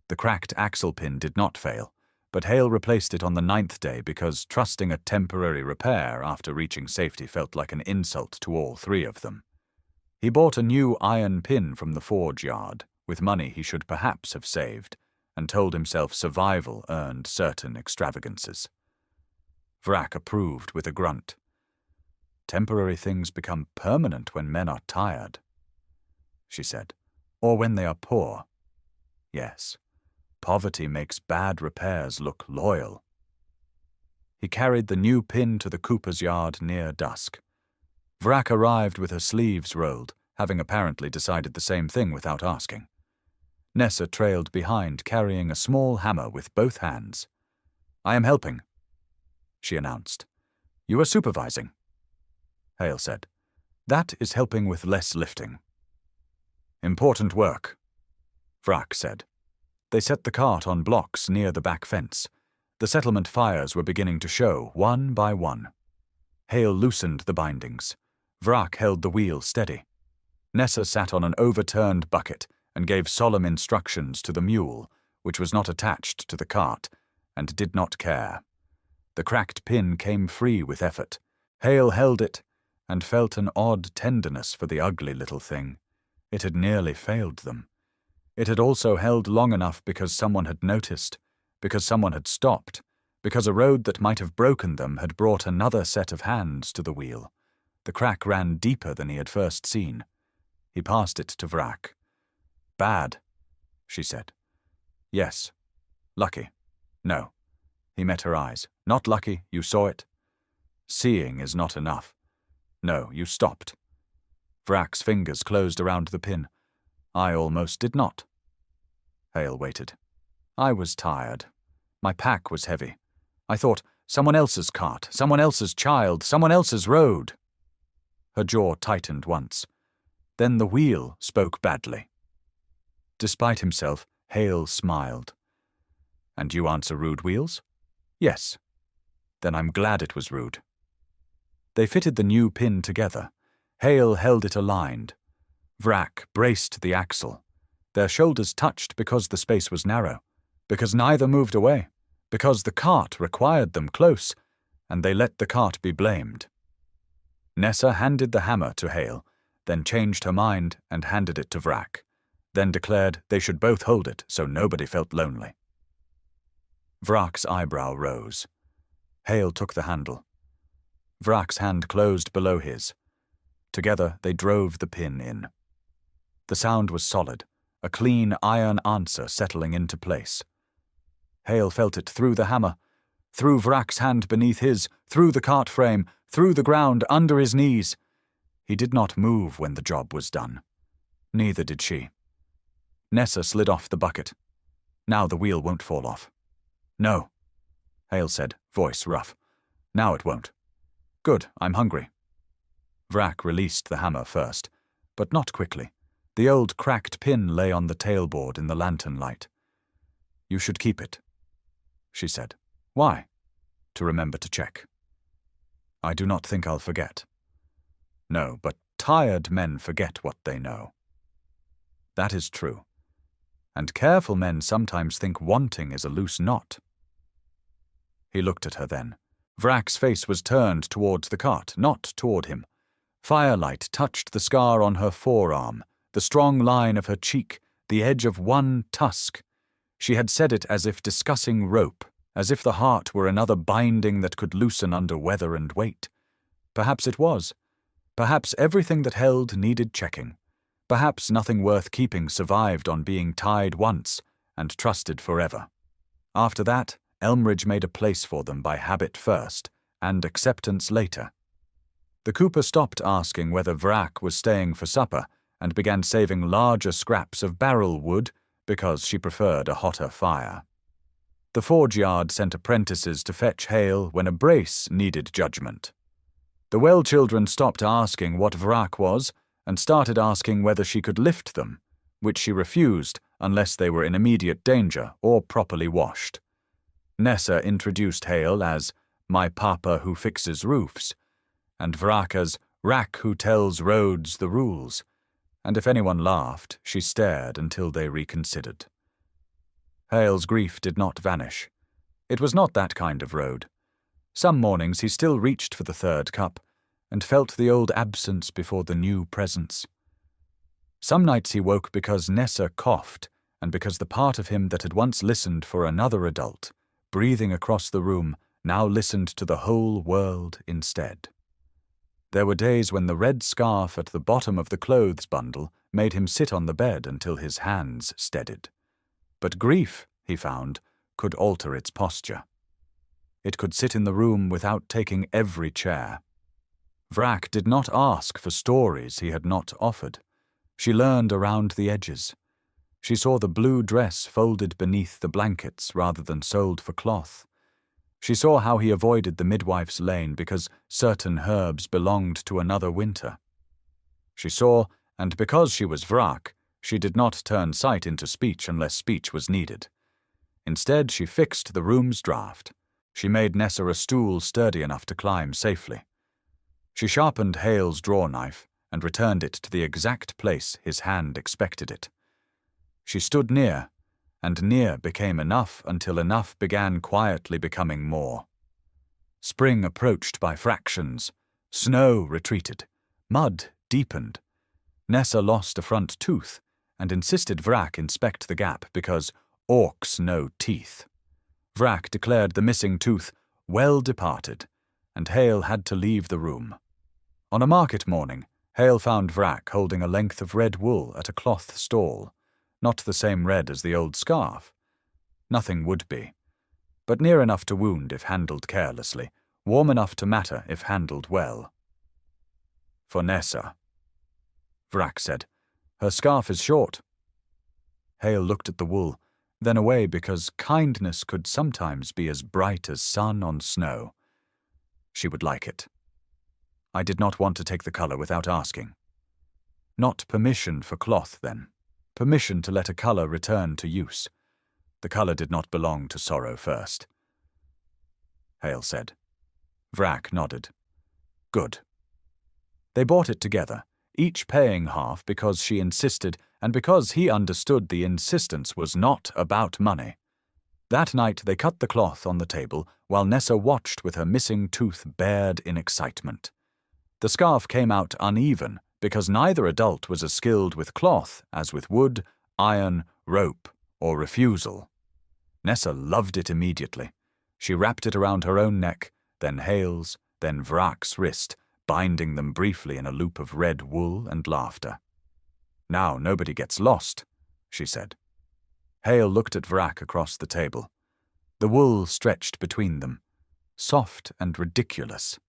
The cracked axle pin did not fail, but Hale replaced it on the 9th day because trusting a temporary repair after reaching safety felt like an insult to all three of them. He bought a new iron pin from the forge yard, with money he should perhaps have saved, and told himself survival earned certain extravagances. Vrak approved with a grunt. "Temporary things become permanent when men are tired," she said, "or when they are poor. Yes, poverty makes bad repairs look loyal." He carried the new pin to the cooper's yard near dusk. Vrak arrived with her sleeves rolled, having apparently decided the same thing without asking. Nessa trailed behind, carrying a small hammer with both hands. "I am helping," she announced. "You are supervising," Hale said. "That is helping with less lifting." "Important work," Vrak said. They set the cart on blocks near the back fence. The settlement fires were beginning to show, one by one. Hale loosened the bindings. Vrak held the wheel steady. Nessa sat on an overturned bucket and gave solemn instructions to the mule, which was not attached to the cart, and did not care. The cracked pin came free with effort. Hale held it, and felt an odd tenderness for the ugly little thing. It had nearly failed them. It had also held long enough because someone had noticed, because someone had stopped, because a road that might have broken them had brought another set of hands to the wheel. The crack ran deeper than he had first seen. He passed it to Vrak. "Bad," she said. "Yes. Lucky. No." He met her eyes. "Not lucky, you saw it." "Seeing is not enough." "No, you stopped." Vrak's fingers closed around the pin. "I almost did not." Hale waited. "I was tired. My pack was heavy. I thought, someone else's cart, someone else's child, someone else's road." Her jaw tightened once. Then the wheel spoke badly. Despite himself, Hale smiled. "And you answer rude wheels?" "Yes." "Then I'm glad it was rude." They fitted the new pin together. Hale held it aligned. Vrak braced the axle. Their shoulders touched because the space was narrow, because neither moved away, because the cart required them close, and they let the cart be blamed. Nessa handed the hammer to Hale, then changed her mind and handed it to Vrak, then declared they should both hold it so nobody felt lonely. Vrak's eyebrow rose. Hale took the handle. Vrak's hand closed below his. Together they drove the pin in. The sound was solid, a clean iron answer settling into place. Hale felt it through the hammer, through Vrak's hand beneath his, through the cart frame, through the ground under his knees. He did not move when the job was done. Neither did she. Nessa slid off the bucket. "Now the wheel won't fall off." "No," Hale said, voice rough. "Now it won't." "Good, I'm hungry." Vrak released the hammer first, but not quickly. The old cracked pin lay on the tailboard in the lantern light. "You should keep it," she said. "Why?" "To remember to check." "I do not think I'll forget." "No, but tired men forget what they know." "That is true. And careful men sometimes think wanting is a loose knot." He looked at her then. Vrak's face was turned towards the cart, not toward him. Firelight touched the scar on her forearm, the strong line of her cheek, the edge of one tusk. She had said it as if discussing rope, as if the heart were another binding that could loosen under weather and weight. Perhaps it was. Perhaps everything that held needed checking. Perhaps nothing worth keeping survived on being tied once and trusted forever. After that, Elmridge made a place for them by habit first, and acceptance later. The cooper stopped asking whether Vrak was staying for supper and began saving larger scraps of barrel wood because she preferred a hotter fire. The forge yard sent apprentices to fetch Hale when a brace needed judgment. The well children stopped asking what Vrak was and started asking whether she could lift them, which she refused unless they were in immediate danger or properly washed. Nessa introduced Hale as my papa who fixes roofs, and Vrak as Rak who tells roads the rules, and if anyone laughed, she stared until they reconsidered. Hale's grief did not vanish. It was not that kind of road. Some mornings he still reached for the third cup, and felt the old absence before the new presence. Some nights he woke because Nessa coughed, and because the part of him that had once listened for another adult, breathing across the room, now listened to the whole world instead. There were days when the red scarf at the bottom of the clothes bundle made him sit on the bed until his hands steadied. But grief, he found, could alter its posture. It could sit in the room without taking every chair. Vrak did not ask for stories he had not offered. She learned around the edges. She saw the blue dress folded beneath the blankets rather than sold for cloth. She saw how he avoided the midwife's lane because certain herbs belonged to another winter. She saw, and because she was Vrak, she did not turn sight into speech unless speech was needed. Instead, she fixed the room's draught. She made Nessa a stool sturdy enough to climb safely. She sharpened Hale's draw knife and returned it to the exact place his hand expected it. She stood near, and near became enough until enough began quietly becoming more. Spring approached by fractions. Snow retreated. Mud deepened. Nessa lost a front tooth and insisted Vrak inspect the gap because orcs know teeth. Vrak declared the missing tooth well departed, and Hale had to leave the room. On a market morning, Hale found Vrak holding a length of red wool at a cloth stall. Not the same red as the old scarf. Nothing would be, but near enough to wound if handled carelessly, warm enough to matter if handled well. For Nessa, Vrak said. Her scarf is short. Hale looked at the wool, then away because kindness could sometimes be as bright as sun on snow. She would like it. I did not want to take the color without asking. Not permission for cloth, then. Permission to let a color return to use. The color did not belong to sorrow first. Hale said. Vrak nodded. Good. They bought it together, each paying half because she insisted and because he understood the insistence was not about money. That night they cut the cloth on the table while Nessa watched with her missing tooth bared in excitement. The scarf came out uneven because neither adult was as skilled with cloth as with wood, iron, rope, or refusal. Nessa loved it immediately. She wrapped it around her own neck, then Hale's, then Vrak's wrist, binding them briefly in a loop of red wool and laughter. Now nobody gets lost, she said. Hale looked at Vrak across the table. The wool stretched between them, soft and ridiculous.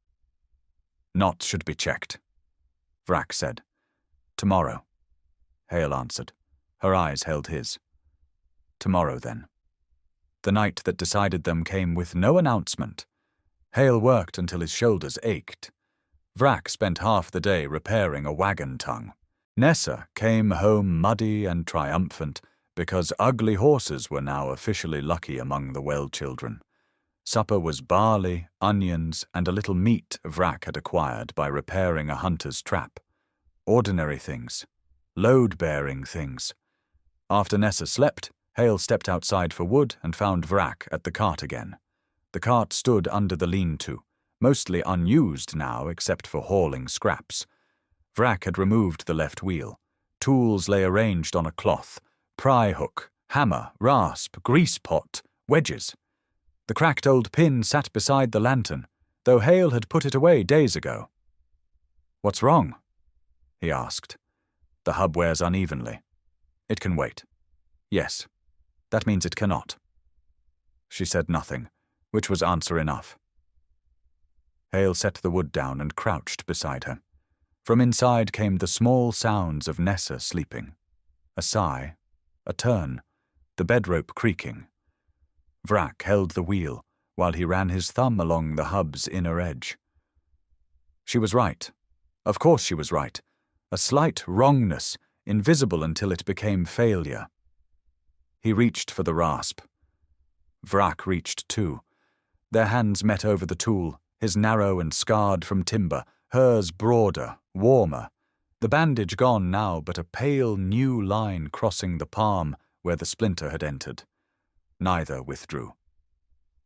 Knots should be checked, Vrak said. Tomorrow, Hale answered. Her eyes held his. Tomorrow, then. The night that decided them came with no announcement. Hale worked until his shoulders ached. Vrak spent half the day repairing a wagon tongue. Nessa came home muddy and triumphant because ugly horses were now officially lucky among the well children. Supper was barley, onions, and a little meat Vrak had acquired by repairing a hunter's trap. Ordinary things. Load-bearing things. After Nessa slept, Hale stepped outside for wood and found Vrak at the cart again. The cart stood under the lean-to, mostly unused now except for hauling scraps. Vrak had removed the left wheel. Tools lay arranged on a cloth: pry hook, hammer, rasp, grease pot, wedges. The cracked old pin sat beside the lantern, though Hale had put it away days ago. "What's wrong?" he asked. "The hub wears unevenly. It can wait." "Yes, that means it cannot." She said nothing, which was answer enough. Hale set the wood down and crouched beside her. From inside came the small sounds of Nessa sleeping. A sigh, a turn, the bedrope creaking. Vrak held the wheel while he ran his thumb along the hub's inner edge. She was right. Of course she was right. A slight wrongness, invisible until it became failure. He reached for the rasp. Vrak reached too. Their hands met over the tool, his narrow and scarred from timber, hers broader, warmer. The bandage gone now, but a pale new line crossing the palm where the splinter had entered. Neither withdrew.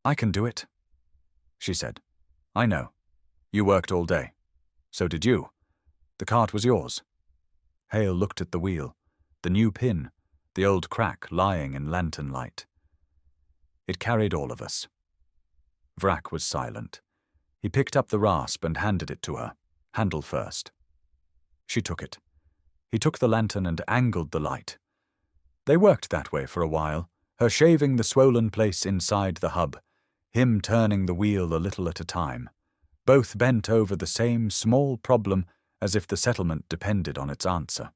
"I can do it," she said. "I know. You worked all day. So did you. The cart was yours." Hale looked at the wheel, the new pin, the old crack lying in lantern light. "It carried all of us." Vrak was silent. He picked up the rasp and handed it to her, handle first. She took it. He took the lantern and angled the light. They worked that way for a while, her shaving the swollen place inside the hub, him turning the wheel a little at a time, both bent over the same small problem as if the settlement depended on its answer.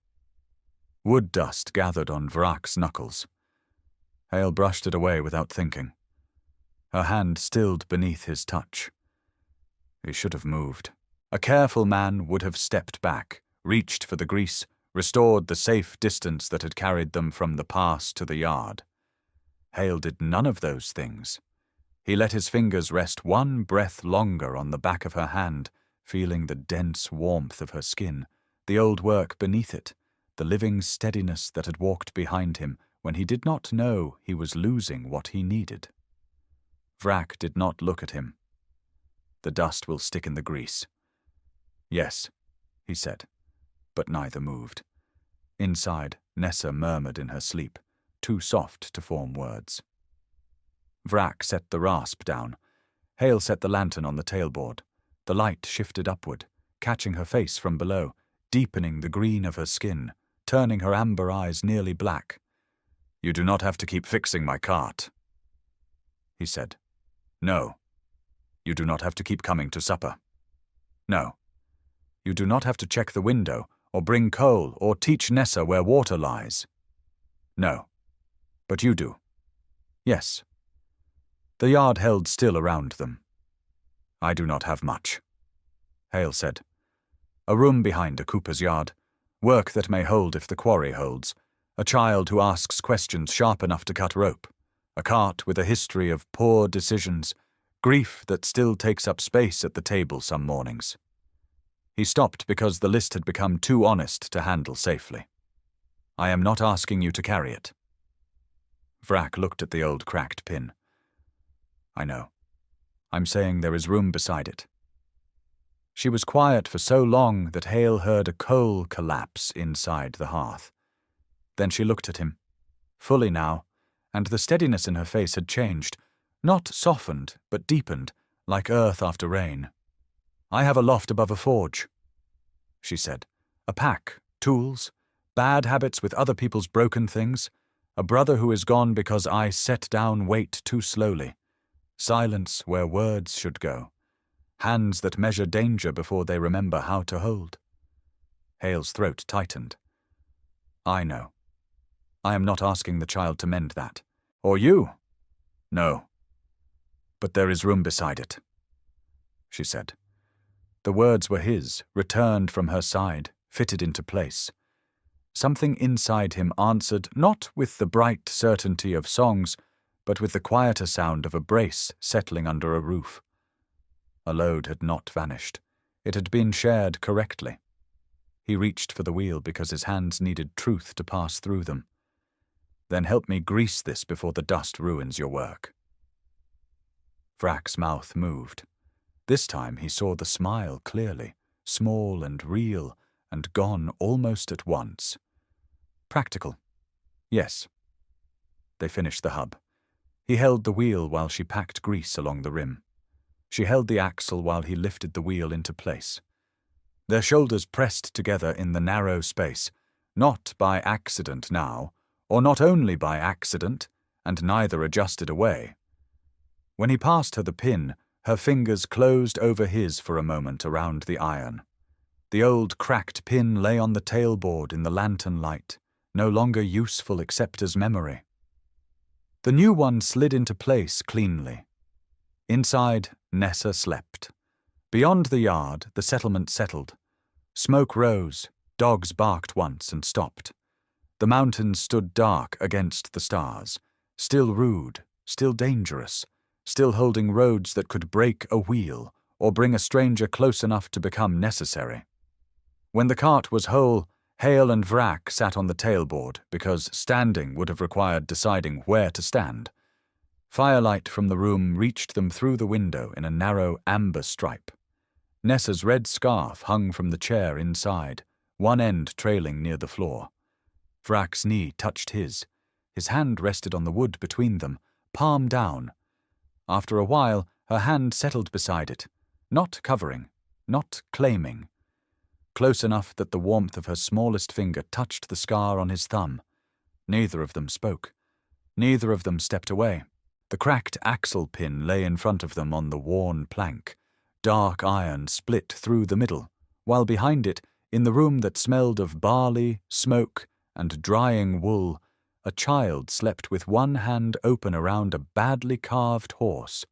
Wood dust gathered on Vrak's knuckles. Hale brushed it away without thinking. Her hand stilled beneath his touch. He should have moved. A careful man would have stepped back, reached for the grease, restored the safe distance that had carried them from the pass to the yard. Hale did none of those things. He let his fingers rest one breath longer on the back of her hand, feeling the dense warmth of her skin, the old work beneath it, the living steadiness that had walked behind him when he did not know he was losing what he needed. Vrak did not look at him. "The dust will stick in the grease." "Yes," he said, but neither moved. Inside, Nessa murmured in her sleep, too soft to form words. Vrak set the rasp down. Hale set the lantern on the tailboard. The light shifted upward, catching her face from below, deepening the green of her skin, turning her amber eyes nearly black. "You do not have to keep fixing my cart," he said. "No. You do not have to keep coming to supper. No. You do not have to check the window, or bring coal, or teach Nessa where water lies. No. But you do. Yes." The yard held still around them. "I do not have much," Hale said. "A room behind a cooper's yard, work that may hold if the quarry holds, a child who asks questions sharp enough to cut rope, a cart with a history of poor decisions, grief that still takes up space at the table some mornings." He stopped because the list had become too honest to handle safely. "I am not asking you to carry it." Vrak looked at the old cracked pin. "I know. I'm saying there is room beside it." She was quiet for so long that Hale heard a coal collapse inside the hearth. Then she looked at him, fully now, and the steadiness in her face had changed, not softened, but deepened, like earth after rain. "I have a loft above a forge," she said. "A pack, tools, bad habits with other people's broken things, a brother who is gone because I set down weight too slowly, silence where words should go, hands that measure danger before they remember how to hold." Hale's throat tightened. "I know. I am not asking the child to mend that. Or you. No. But there is room beside it," she said. The words were his, returned from her side, fitted into place. Something inside him answered not with the bright certainty of songs, but with the quieter sound of a brace settling under a roof. A load had not vanished. It had been shared correctly. He reached for the wheel because his hands needed truth to pass through them. "Then help me grease this before the dust ruins your work." Vrak's mouth moved. This time he saw the smile clearly, small and real, and gone almost at once. Practical. Yes. They finished the hub. He held the wheel while she packed grease along the rim. She held the axle while he lifted the wheel into place. Their shoulders pressed together in the narrow space, not by accident now, or not only by accident, and neither adjusted away. When he passed her the pin, her fingers closed over his for a moment around the iron. The old cracked pin lay on the tailboard in the lantern light, no longer useful except as memory. The new one slid into place cleanly. Inside, Nessa slept. Beyond the yard, the settlement settled. Smoke rose, dogs barked once and stopped. The mountains stood dark against the stars, still rude, still dangerous, still holding roads that could break a wheel or bring a stranger close enough to become necessary. When the cart was whole, Hale and Vrak sat on the tailboard because standing would have required deciding where to stand. Firelight from the room reached them through the window in a narrow amber stripe. Nessa's red scarf hung from the chair inside, one end trailing near the floor. Vrak's knee touched his. His hand rested on the wood between them, palm down. After a while, her hand settled beside it, not covering, not claiming. Close enough that the warmth of her smallest finger touched the scar on his thumb. Neither of them spoke. Neither of them stepped away. The cracked axle pin lay in front of them on the worn plank, dark iron split through the middle, while behind it, in the room that smelled of barley, smoke, and drying wool, a child slept with one hand open around a badly carved horse.